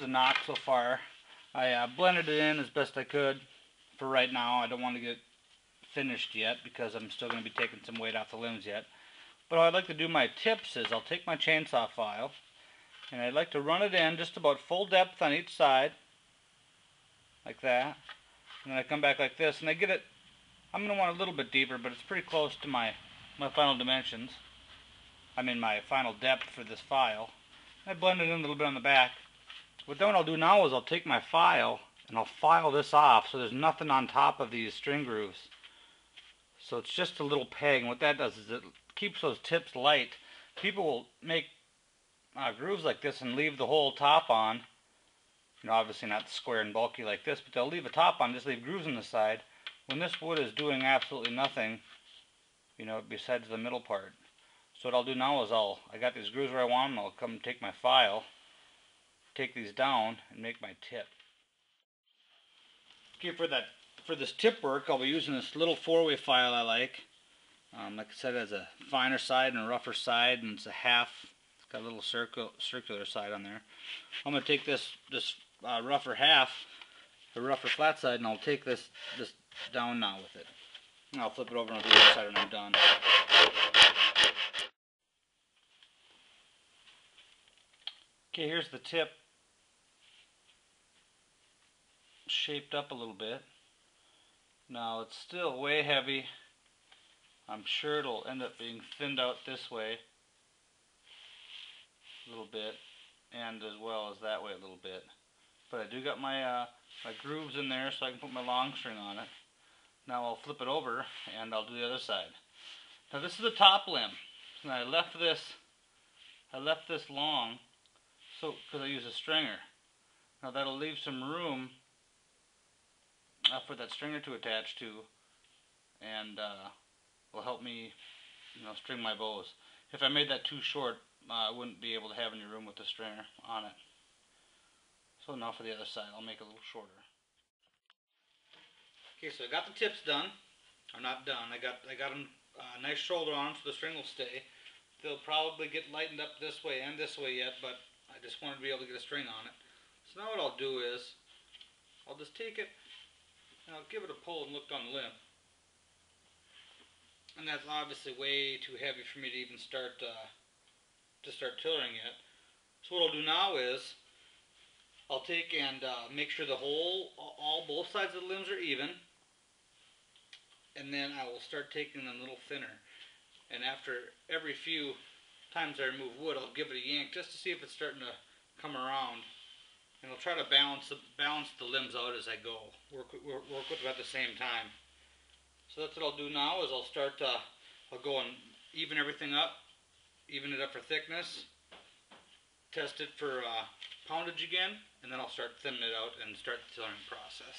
the knock so far. I blended it in as best I could for right now. I don't want to get finished yet because I'm still going to be taking some weight off the limbs yet. But how I'd like to do my tips is I'll take my chainsaw file and I'd like to run it in just about full depth on each side, like that. And then I come back like this, and I get it, I'm going to want a little bit deeper, but it's pretty close to my final dimensions. I mean my final depth for this file. I blend it in a little bit on the back. But then what I'll do now is I'll take my file and I'll file this off so there's nothing on top of these string grooves. So it's just a little peg, and what that does is it keeps those tips light. People will make grooves like this and leave the whole top on. You know, obviously not square and bulky like this, but they'll leave a top on, just leave grooves on the side, when this wood is doing absolutely nothing, you know, besides the middle part. So what I'll do now is I got these grooves where I want them, I'll come take my file, take these down, and make my tip. Okay, for this tip work, I'll be using this little 4-way file I like. Like I said, it has a finer side and a rougher side, and it's a half. It's got a little circular side on there. I'm going to take this rougher half, the rougher flat side, and I'll take this down now with it. And I'll flip it over on the other side when I'm done. Okay, here's the tip, shaped up a little bit. Now it's still way heavy. I'm sure it'll end up being thinned out this way a little bit, and as well as that way a little bit. But I do got my my grooves in there so I can put my long string on it. Now I'll flip it over and I'll do the other side. Now this is the top limb. And I left this long so because I use a stringer. Now that'll leave some room for that stringer to attach to, and will help me, you know, string my bows. If I made that too short, I wouldn't be able to have any room with the stringer on it. So now for the other side, I'll make it a little shorter. Okay, so I got the tips done. I'm not done. I got them a nice shoulder on them so the string will stay. They'll probably get lightened up this way and this way yet, but I just wanted to be able to get a string on it. So now what I'll do is I'll just take it and I'll give it a pull and look down the limb. And that's obviously way too heavy for me to even start tillering it. So what I'll do now is I'll take and make sure both sides of the limbs are even, and then I will start taking them a little thinner. And after every few times I remove wood, I'll give it a yank just to see if it's starting to come around. And I'll try to balance the limbs out as I go. Work with them at the same time. So that's what I'll do now is I'll start, I'll go and even everything up, even it up for thickness, test it for poundage again, and then I'll start thinning it out and start the tillering process.